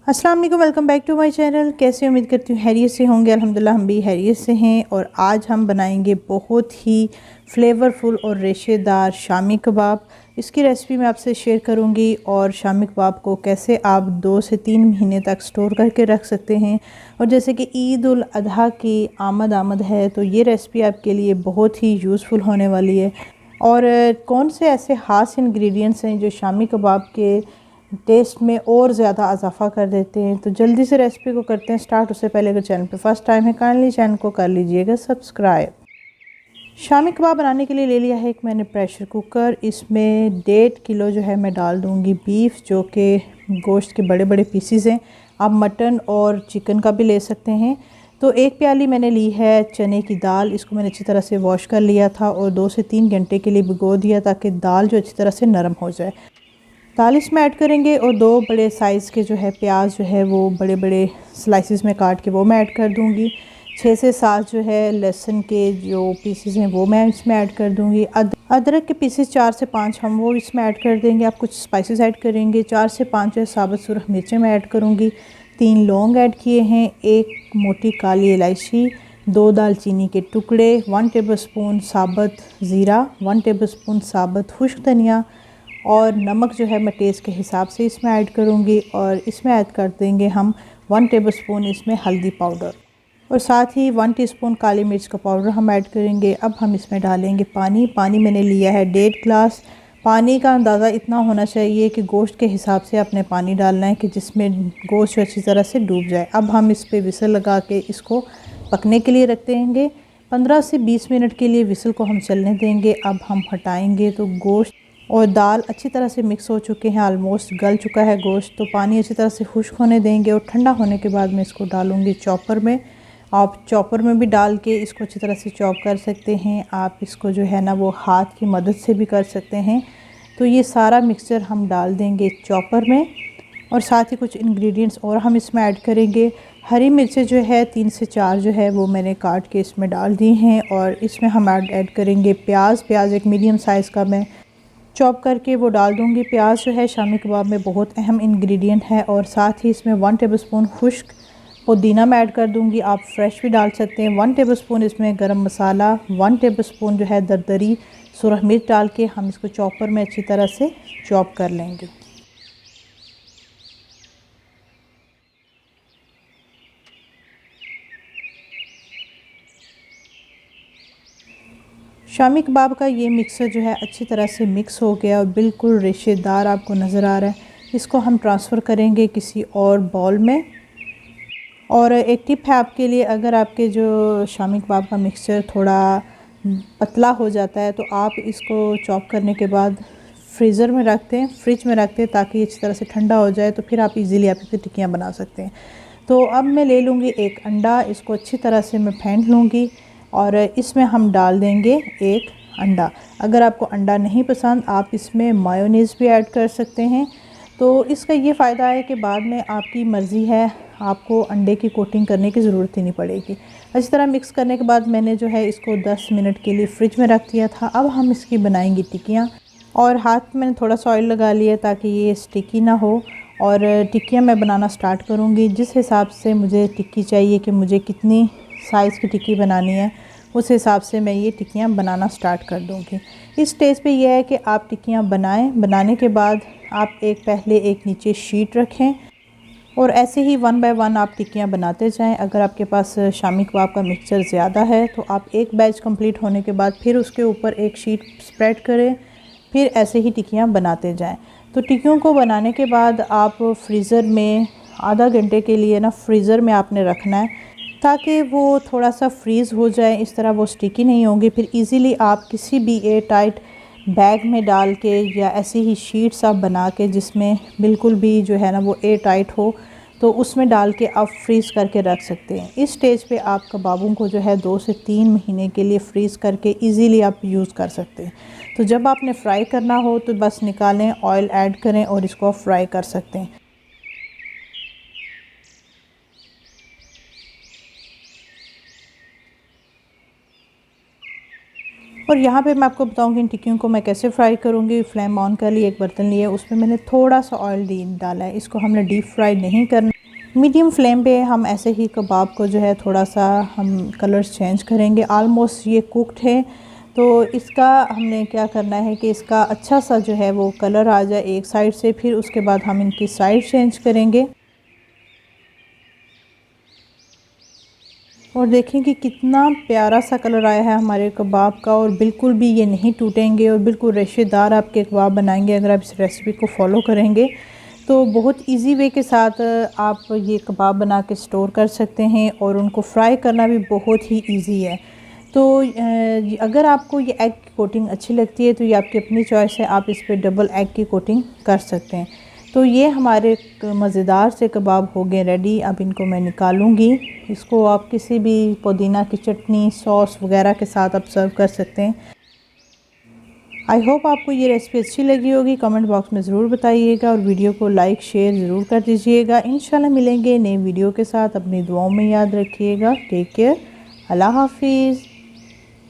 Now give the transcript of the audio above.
अस्सलाम वालेकुम, welcome back to my channel. कैसे उम्मीद करती हूँ हैरियत से होंगे। अल्हम्दुलिल्लाह हम भी हैरियत से हैं। और आज हम बनाएंगे बहुत ही फ्लेवरफुल और रेशेदार शामी कबाब। इसकी रेसिपी मैं आपसे शेयर करूँगी और शामी कबाब को कैसे आप 2 से 3 महीने तक स्टोर करके रख सकते हैं। और जैसे कि ईद उल अजहा की आमद है, तो ये रेसिपी आपके लिए बहुत ही यूज़फुल होने वाली है। और कौन से ऐसे ख़ास इंग्रेडिएंट्स हैं जो शामी कबाब के टेस्ट में और ज़्यादा इजाफा कर देते हैं। तो जल्दी से रेसिपी को करते हैं स्टार्ट। उससे पहले अगर चैनल पे फर्स्ट टाइम है, काइंडली चैनल को कर लीजिएगा सब्सक्राइब। शामी कबाब बनाने के लिए ले लिया है एक मैंने प्रेशर कुकर। इसमें 1.5 किलो जो है मैं डाल दूँगी बीफ, जो कि गोश्त के बड़े बड़े पीसीज हैं। आप मटन और चिकन का भी ले सकते हैं। तो 1 प्याली मैंने ली है चने की दाल। इसको मैंने अच्छी तरह से वॉश कर लिया था और 2 से 3 घंटे के लिए भिगो दिया ताकि दाल जो अच्छी तरह से नरम हो जाए। दाल इसमें ऐड करेंगे और 2 बड़े साइज़ के जो है प्याज जो है वो बड़े बड़े स्लाइसिस में काट के वो मैं ऐड कर दूंगी। 6 से 7 जो है लहसुन के जो पीसेस हैं वो मैं इसमें ऐड कर दूंगी। अदरक के पीसेस 4 से 5 हम वो इसमें ऐड कर देंगे। आप कुछ स्पाइसेस ऐड करेंगे। 4 से 5 जो है साबुत सुरख मिर्चें मैं ऐड करूँगी। 3 लौंग ऐड किए हैं, 1 मोटी काली इलायची, 2 दालचीनी के टुकड़े, 1 टेबलस्पून साबुत ज़ीरा, 1 टेबलस्पून साबुत खुश्क धनिया और नमक जो है मैं टेस्ट के हिसाब से इसमें ऐड करूँगी। और इसमें ऐड कर देंगे हम 1 टेबलस्पून इसमें हल्दी पाउडर और साथ ही 1 टीस्पून काली मिर्च का पाउडर हम ऐड करेंगे। अब हम इसमें डालेंगे पानी। पानी मैंने लिया है 1.5 गिलास। पानी का अंदाज़ा इतना होना चाहिए कि गोश्त के हिसाब से अपने पानी डालना है कि जिसमें गोश्त अच्छी तरह से डूब जाए। अब हम इस पर विसल लगा के इसको पकने के लिए रख देंगे। 15 से 20 मिनट के लिए विसल को हम चलने देंगे। अब हम हटाएँगे तो गोश्त और दाल अच्छी तरह से मिक्स हो चुके हैं, ऑलमोस्ट गल चुका है गोश्त। तो पानी अच्छी तरह से खुश्क होने देंगे और ठंडा होने के बाद मैं इसको डालूँगी चॉपर में। आप चॉपर में भी डाल के इसको अच्छी तरह से चॉप कर सकते हैं। आप इसको जो है ना वो हाथ की मदद से भी कर सकते हैं। तो ये सारा मिक्सचर हम डाल देंगे चॉपर में और साथ ही कुछ इंग्रेडिएंट्स और हम इसमें ऐड करेंगे। हरी मिर्चें जो है 3 से 4 जो है वो मैंने काट के इसमें डाल दी हैं। और इसमें हम ऐड करेंगे प्याज एक मीडियम साइज़ का मैं चॉप करके वो डाल दूँगी। प्याज जो है शामी कबाब में बहुत अहम इंग्रेडिएंट है। और साथ ही इसमें 1 टेबलस्पून खुश्क पुदीना मैं ऐड कर दूँगी। आप फ्रेश भी डाल सकते हैं। 1 टेबलस्पून इसमें गरम मसाला, 1 टेबलस्पून जो है दरदरी सुरख मिर्च डाल के हम इसको चॉपर में अच्छी तरह से चॉप कर लेंगे। शामी कबाब का ये मिक्सर जो है अच्छी तरह से मिक्स हो गया और बिल्कुल रेशेदार आपको नज़र आ रहा है। इसको हम ट्रांसफ़र करेंगे किसी और बाउल में। और एक टिप है आपके लिए, अगर आपके जो शामी कबाब का मिक्सचर थोड़ा पतला हो जाता है तो आप इसको चॉप करने के बाद फ्रीज़ में रखते हैं ताकि अच्छी तरह से ठंडा हो जाए। तो फिर आप इजीली आप इसकी टिक्कियाँ बना सकते हैं। तो अब मैं ले लूँगी एक अंडा। इसको अच्छी तरह से मैं फेंट लूँगी और इसमें हम डाल देंगे एक अंडा। अगर आपको अंडा नहीं पसंद आप इसमें मायोनीज़ भी ऐड कर सकते हैं। तो इसका ये फ़ायदा है कि बाद में आपकी मर्ज़ी है, आपको अंडे की कोटिंग करने की ज़रूरत ही नहीं पड़ेगी। अच्छी तरह मिक्स करने के बाद मैंने जो है इसको 10 मिनट के लिए फ्रिज में रख दिया था। अब हम इसकी बनाएंगे टिक्कियाँ। और हाथ में थोड़ा सा ऑयल लगा लिया ताकि ये स्टिकी ना हो। और टिक्कियाँ मैं बनाना स्टार्ट करूँगी। जिस हिसाब से मुझे टिक्की चाहिए कि मुझे कितनी साइज़ की टिक्की बनानी है, उस हिसाब से मैं ये टिक्कियाँ बनाना स्टार्ट कर दूँगी। इस स्टेज पे यह है कि आप टिक्कियाँ बनाएं। बनाने के बाद आप पहले एक नीचे शीट रखें और ऐसे ही 1 बाय 1 आप टिक्कियाँ बनाते जाएं। अगर आपके पास शामी कबाब का मिक्सचर ज़्यादा है तो आप एक बैच कंप्लीट होने के बाद फिर उसके ऊपर एक शीट स्प्रेड करें, फिर ऐसे ही टिक्कियाँ बनाते जाएं। तो टिक्कियों को बनाने के बाद आप फ्रीज़र में आधा घंटे के लिए ना फ्रीज़र में आपने रखना है ताकि वो थोड़ा सा फ्रीज़ हो जाए। इस तरह वो स्टिकी नहीं होंगी। फिर इजीली आप किसी भी एयर टाइट बैग में डाल के या ऐसी ही शीट्स आप बना के जिसमें बिल्कुल भी जो है ना वो एयर टाइट हो, तो उसमें डाल के आप फ्रीज़ करके रख सकते हैं। इस स्टेज पे आप कबाबों को जो है 2 से 3 महीने के लिए फ्रीज़ करके इजीली आप यूज़ कर सकते हैं। तो जब आपने फ्राई करना हो तो बस निकालें, ऑयल ऐड करें और इसको फ्राई कर सकते हैं। और यहाँ पे मैं आपको बताऊँगी इन टिक्कियों को मैं कैसे फ्राई करूँगी। फ्लेम ऑन कर लिए, एक बर्तन लिया, उसमें मैंने थोड़ा सा ऑयल डाला है। इसको हमने डीप फ्राई नहीं करना। मीडियम फ्लेम पे हम ऐसे ही कबाब को जो है थोड़ा सा हम कलर्स चेंज करेंगे। आलमोस्ट ये कुक्ड है, तो इसका हमने क्या करना है कि इसका अच्छा सा जो है वो कलर आ जाए एक साइड से, फिर उसके बाद हम इनकी साइड चेंज करेंगे। और देखें कि कितना प्यारा सा कलर आया है हमारे कबाब का, और बिल्कुल भी ये नहीं टूटेंगे और बिल्कुल रेशेदार आपके कबाब बनाएंगे अगर आप इस रेसिपी को फॉलो करेंगे। तो बहुत इजी वे के साथ आप ये कबाब बना के स्टोर कर सकते हैं, और उनको फ्राई करना भी बहुत ही इजी है। तो अगर आपको ये एग की कोटिंग अच्छी लगती है तो ये आपकी अपनी चॉइस है, आप इस पर डबल एग की कोटिंग कर सकते हैं। तो ये हमारे मज़ेदार से कबाब हो गए रेडी। अब इनको मैं निकालूंगी। इसको आप किसी भी पुदीना की चटनी, सॉस वगैरह के साथ आप सर्व कर सकते हैं। आई होप आपको ये रेसिपी अच्छी लगी होगी। कमेंट बॉक्स में ज़रूर बताइएगा और वीडियो को लाइक शेयर ज़रूर कर दीजिएगा। इंशाल्लाह मिलेंगे नई वीडियो के साथ। अपनी दुआओं में याद रखिएगा। Take care. अल्लाह हाफिज़।